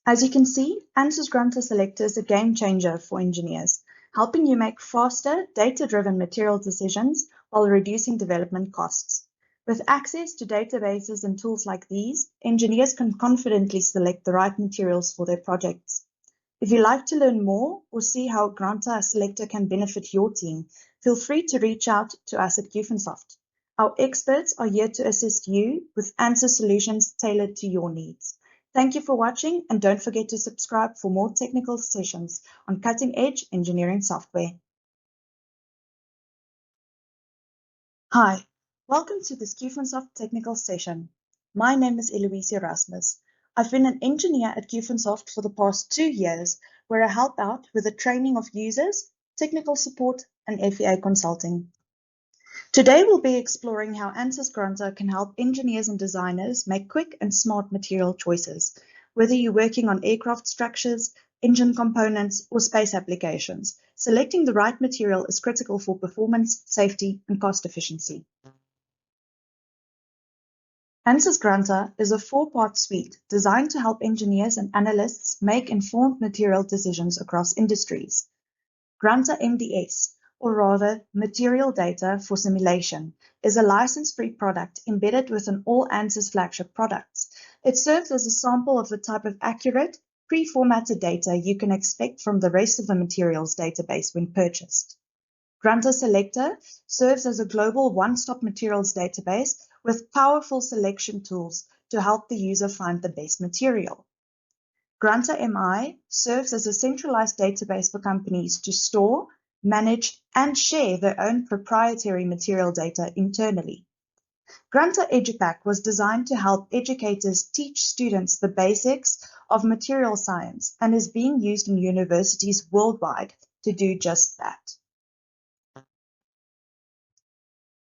As you can see, Ansys Granta Selector is a game changer for engineers, helping you make faster, data-driven material decisions while reducing development costs. With access to databases and tools like these, engineers can confidently select the right materials for their projects. If you'd like to learn more or see how Granta Selector can benefit your team, feel free to reach out to us at Qfinsoft. Our experts are here to assist you with answer solutions tailored to your needs. Thank you for watching, and don't forget to subscribe for more technical sessions on cutting-edge engineering software. Hi, welcome to this Qfinsoft Technical Session. My name is Eloise Erasmus. I've been an engineer at Qfinsoft for the past 2 years, where I help out with the training of users, technical support, and FEA consulting. Today we'll be exploring how Ansys Granta can help engineers and designers make quick and smart material choices, whether you're working on aircraft structures, engine components, or space applications. Selecting the right material is critical for performance, safety, and cost efficiency. Ansys Granta is a 4-part suite designed to help engineers and analysts make informed material decisions across industries. Granta MDS, or rather Material Data for Simulation, is a license-free product embedded within all Ansys flagship products. It serves as a sample of the type of accurate, pre-formatted data you can expect from the rest of the materials database when purchased. Granta Selector serves as a global one-stop materials database with powerful selection tools to help the user find the best material. Granta MI serves as a centralized database for companies to store, manage, and share their own proprietary material data internally. Granta EduPack was designed to help educators teach students the basics of material science and is being used in universities worldwide to do just that.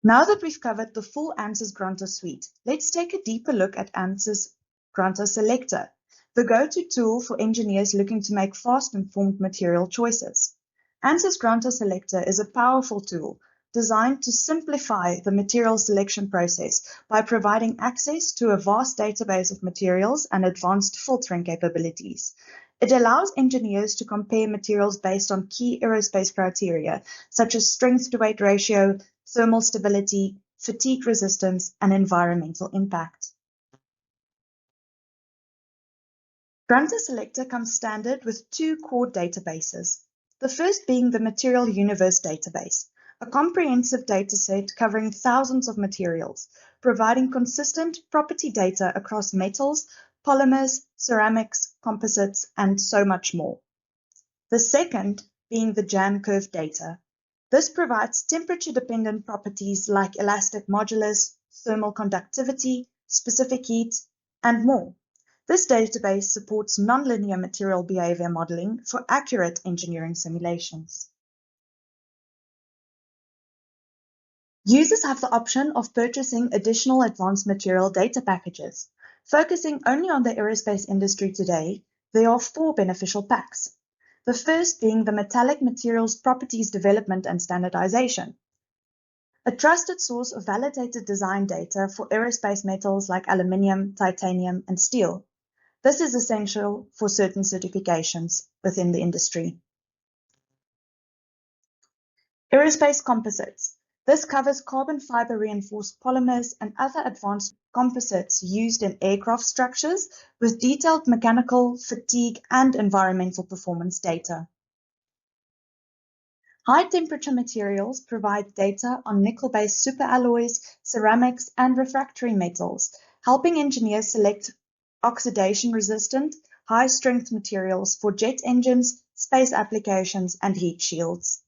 Now that we've covered the full Ansys Granta suite, let's take a deeper look at Ansys Granta Selector, the go-to tool for engineers looking to make fast-informed material choices. Ansys Granta Selector is a powerful tool designed to simplify the material selection process by providing access to a vast database of materials and advanced filtering capabilities. It allows engineers to compare materials based on key aerospace criteria, such as strength-to-weight ratio, thermal stability, fatigue resistance, and environmental impact. Granta Selector comes standard with 2 core databases. The first being the Material Universe database, a comprehensive dataset covering thousands of materials, providing consistent property data across metals, polymers, ceramics, composites, and so much more. The second being the Jan curve data. This provides temperature-dependent properties like elastic modulus, thermal conductivity, specific heat, and more. This database supports nonlinear material behavior modeling for accurate engineering simulations. Users have the option of purchasing additional advanced material data packages. Focusing only on the aerospace industry today, there are 4 beneficial packs. The first being the Metallic Materials Properties Development and Standardization, a trusted source of validated design data for aerospace metals like aluminium, titanium, and steel. This is essential for certain certifications within the industry. Aerospace composites. This covers carbon fiber reinforced polymers and other advanced composites used in aircraft structures with detailed mechanical, fatigue, and environmental performance data. High-temperature materials provide data on nickel-based superalloys, ceramics, and refractory metals, helping engineers select oxidation-resistant, high-strength materials for jet engines, space applications, and heat shields.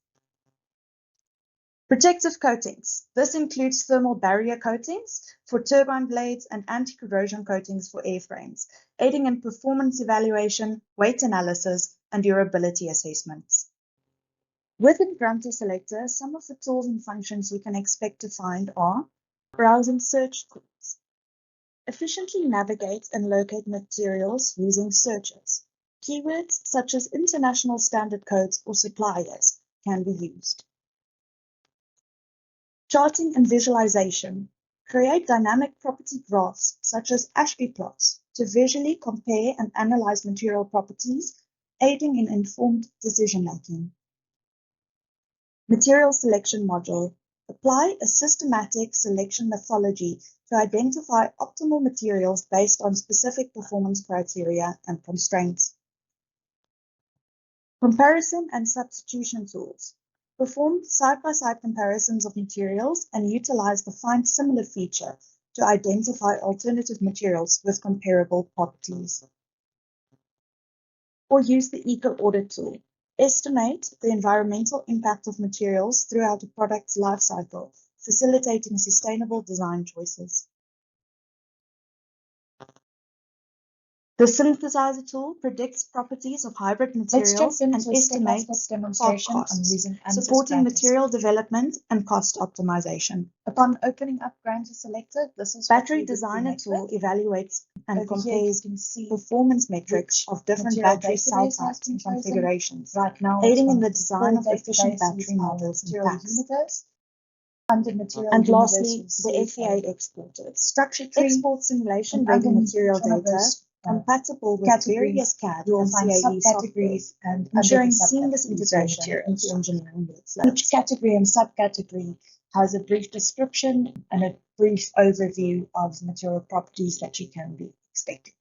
Protective coatings. This includes thermal barrier coatings for turbine blades and anti-corrosion coatings for airframes, aiding in performance evaluation, weight analysis, and durability assessments. Within Granta Selector, some of the tools and functions you can expect to find are browse and search tools. Efficiently navigate and locate materials using searches. Keywords such as international standard codes or suppliers can be used. Charting and visualization. Create dynamic property graphs such as Ashby plots to visually compare and analyze material properties, aiding in informed decision-making. Material selection module. Apply a systematic selection methodology to identify optimal materials based on specific performance criteria and constraints. Comparison and substitution tools. Perform side-by-side comparisons of materials and utilize the Find Similar feature to identify alternative materials with comparable properties. Or use the eco-audit tool. Estimate the environmental impact of materials throughout a product's life cycle, facilitating sustainable design choices. The synthesizer tool predicts properties of hybrid materials and estimates part costs, supporting material development and cost optimization. Upon opening up Granta Selector, this is Battery Designer tool evaluates and compares performance metrics of different battery cell types and configurations, aiding in the design of efficient battery models and packs. And lastly, the FEA exporters. Structure tree, export simulation ready material data, compatible with various CAD and CAD subcategories, and ensuring seamless integration into engineering workflows. Each category and subcategory has a brief description and a brief overview of material properties that you can be expecting.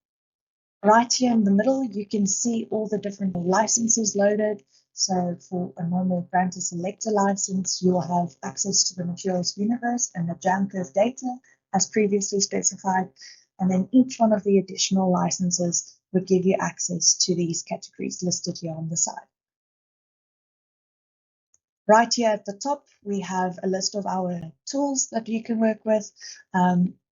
Right here in the middle, you can see all the different licenses loaded. So for a normal Granta Selector license, you will have access to the materials universe and the jam curve data as previously specified. And then each one of the additional licenses would give you access to these categories listed here on the side. Right here at the top, we have a list of our tools that you can work with.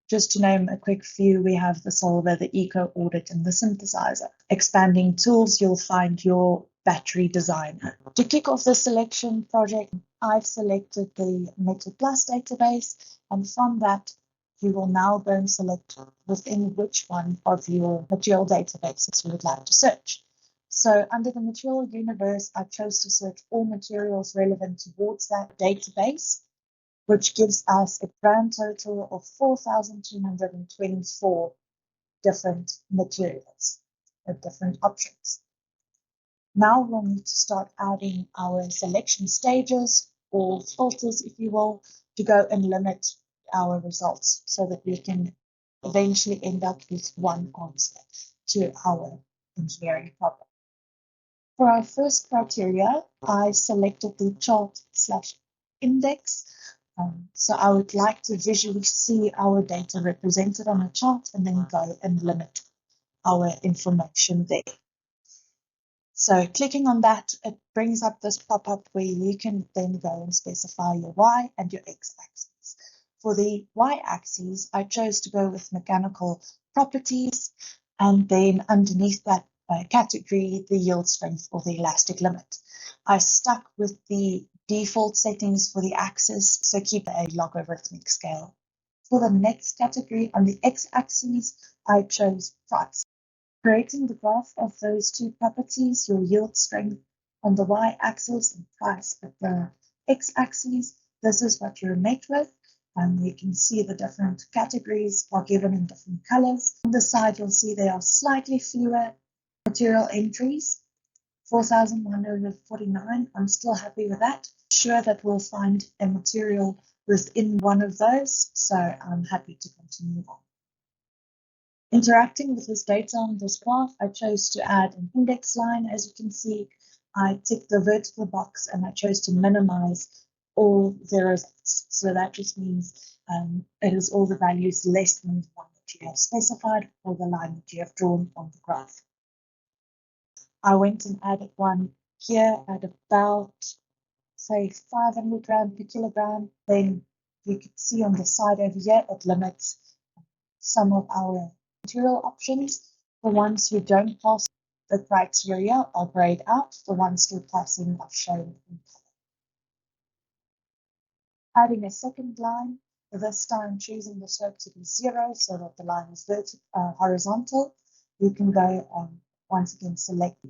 Just to name a quick few, we have the solver, the eco audit, and the synthesizer. Expanding tools, you'll find your battery designer. To kick off the selection project, I've selected the Metal Plus database, and from that, you will now go and select within which one of your material databases you would like to search. So under the material universe, I chose to search all materials relevant towards that database, which gives us a grand total of 4,224 different materials with different options. Now we'll need to start adding our selection stages or filters, if you will, to go and limit our results so that we can eventually end up with one answer to our engineering problem. For our first criteria, I selected the chart/index. So I would like to visually see our data represented on a chart and then go and limit our information there. So clicking on that, it brings up this pop-up where you can then go and specify your Y and your X axis. For the Y-axis, I chose to go with mechanical properties, and then underneath that category, the yield strength or the elastic limit. I stuck with the default settings for the axis, so keep a logarithmic scale. For the next category on the X-axis, I chose price. Creating the graph of those two properties, your yield strength on the Y-axis and price at the X-axis, this is what you're met with. You can see the different categories are given in different colors. On the side, you'll see there are slightly fewer material entries, 4,149. I'm still happy with that. Sure that we'll find a material within one of those, so I'm happy to continue on. Interacting with this data on this graph, I chose to add an index line. As you can see, I ticked the vertical box and I chose to minimize all zeros. So that just means it is all the values less than the one that you have specified or the line that you have drawn on the graph. I went and added one here at about, say, 500 grams per kilogram. Then you can see on the side over here, it limits some of our material options. The ones who don't pass the criteria are grayed out. The ones still passing are shown in color. Adding a second line, this time choosing the slope to be 0 so that the line is horizontal. You can go and once again select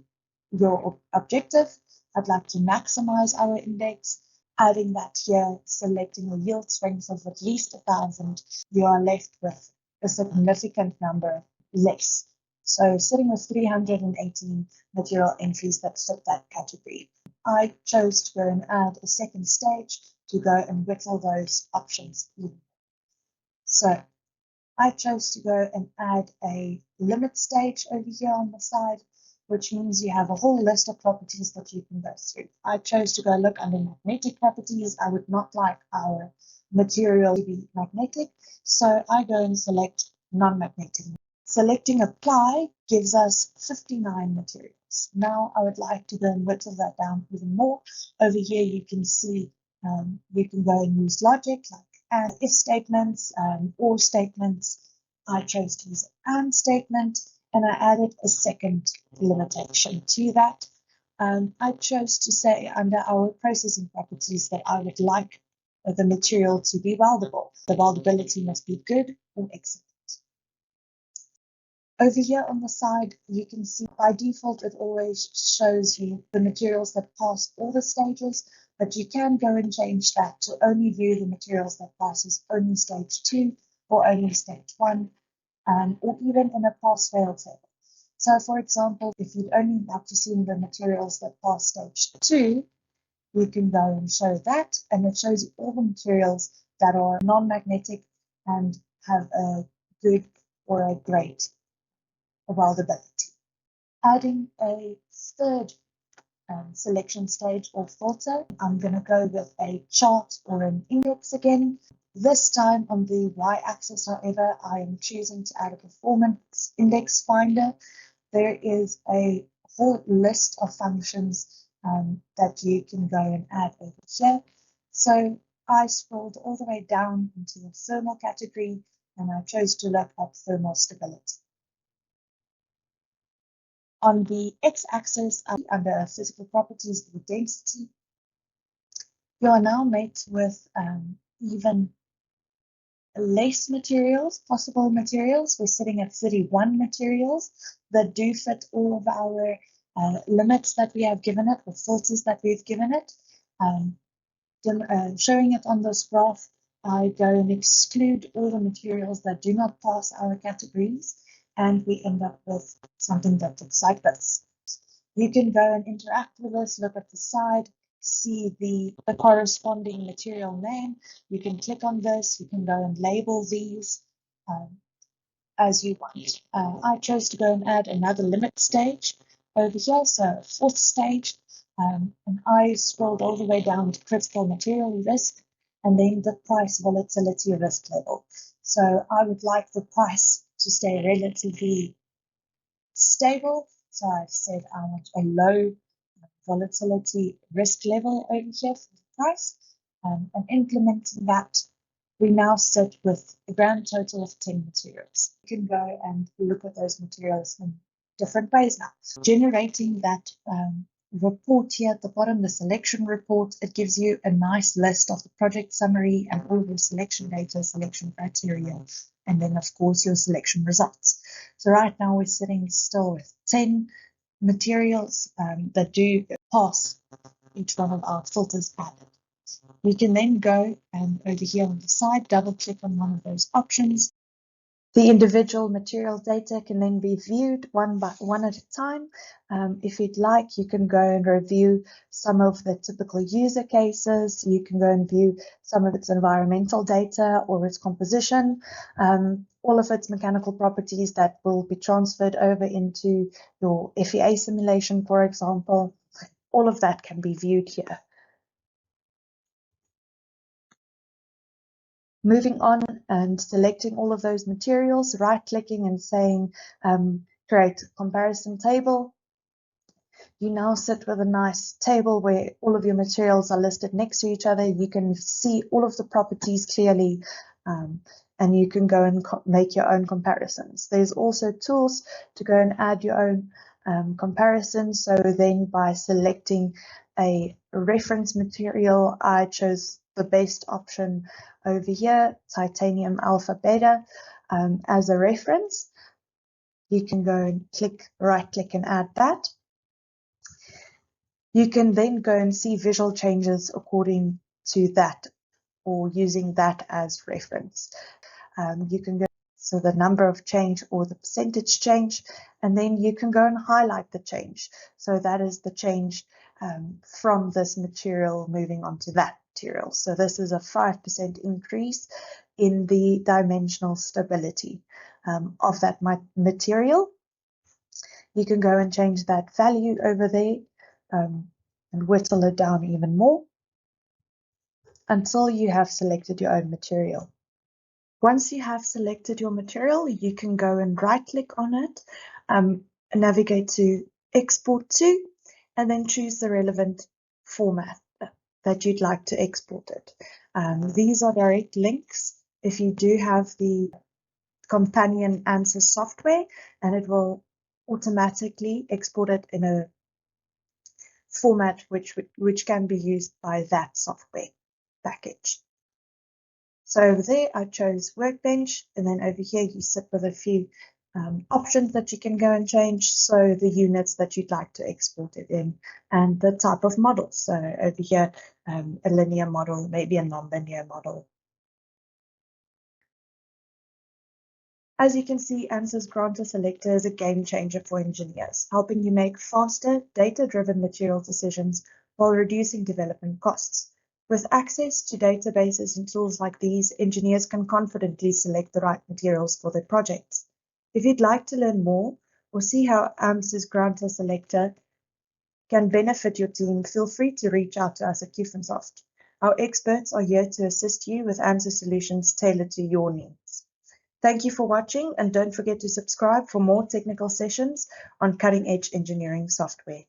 your objective. I'd like to maximize our index. Adding that here, selecting a yield strength of at least 1,000, you are left with a significant number less. So sitting with 318 material entries that fit that category. I chose to go and add a second stage to go and whittle those options in. So I chose to go and add a limit stage over here on the side, which means you have a whole list of properties that you can go through. I chose to go look under magnetic properties. I would not like our material to be magnetic, so I go and select non-magnetic. Selecting apply gives us 59 materials. Now I would like to go and whittle that down even more. Over here you can see you can go and use logic like and if statements, or statements. I chose to use an and statement, and I added a second limitation to that. I chose to say under our processing properties that I would like the material to be weldable. The weldability must be good or excellent. Over here on the side, you can see by default it always shows you the materials that pass all the stages, but you can go and change that to only view the materials that passes only stage 2 or only stage 1, or even in a pass-fail table. So for example, if you'd only like to see the materials that pass stage 2, you can go and show that, and it shows you all the materials that are non-magnetic and have a good or a great weldability. Adding a third selection stage or filter, I'm going to go with a chart or an index again. This time on the y-axis, however, I am choosing to add a performance index finder. There is a whole list of functions that you can go and add over here. So I scrolled all the way down into the thermal category, and I chose to look at thermal stability. On the x-axis, under physical properties of density, you are now met with even less materials, possible materials. We're sitting at 31 materials that do fit all of our limits that we have given it, the filters that we've given it. Showing it on this graph, I go and exclude all the materials that do not pass our categories, and we end up with something that looks like this. You can go and interact with this, look at the side, see the corresponding material name. You can click on this, you can go and label these as you want. I chose to go and add another limit stage over here, so a fourth stage, and I scrolled all the way down to critical material risk, and then the price volatility risk level. So I would like the price to stay relatively stable. So I've said I want a low volatility risk level over here for the price. And implementing that, we now sit with a grand total of 10 materials. You can go and look at those materials in different ways now. Generating that report here at the bottom, the selection report, it gives you a nice list of the project summary and all your selection data, selection criteria, and then of course your selection results. So right now we're sitting still with 10 materials that do pass each one of our filters added. We can then go and over here on the side, double click on one of those options. The individual material data can then be viewed one at a time. If you'd like, you can go and review some of the typical user cases. You can go and view some of its environmental data or its composition, all of its mechanical properties that will be transferred over into your FEA simulation, for example. All of that can be viewed here. Moving on and selecting all of those materials, right-clicking and saying create comparison table. You now sit with a nice table where all of your materials are listed next to each other. You can see all of the properties clearly, and you can go and make your own comparisons. There's also tools to go and add your own comparisons. So then by selecting a reference material, I chose the best option over here, titanium alpha beta, as a reference. You can go and right click and add that. You can then go and see visual changes according to that or using that as reference. You can go so the number of change or the percentage change, and then you can go and highlight the change. So that is the change from this material moving on to that material. So this is a 5% increase in the dimensional stability of that material. You can go and change that value over there and whittle it down even more until you have selected your own material. Once you have selected your material, you can go and right-click on it, navigate to Export to, and then choose the relevant format that you'd like to export it. These are direct links if you do have the companion Ansys software, and it will automatically export it in a format which can be used by that software package. So over there, I chose Workbench, and then over here you sit with a few options that you can go and change. So the units that you'd like to export it in and the type of model. So over here, a linear model, maybe a non-linear model. As you can see, Ansys Granta Selector is a game changer for engineers, helping you make faster, data-driven material decisions while reducing development costs. With access to databases and tools like these, engineers can confidently select the right materials for their projects. If you'd like to learn more or see how Ansys Granta Selector can benefit your team, feel free to reach out to us at Qfinsoft. Our experts are here to assist you with Ansys solutions tailored to your needs. Thank you for watching, and don't forget to subscribe for more technical sessions on cutting-edge engineering software.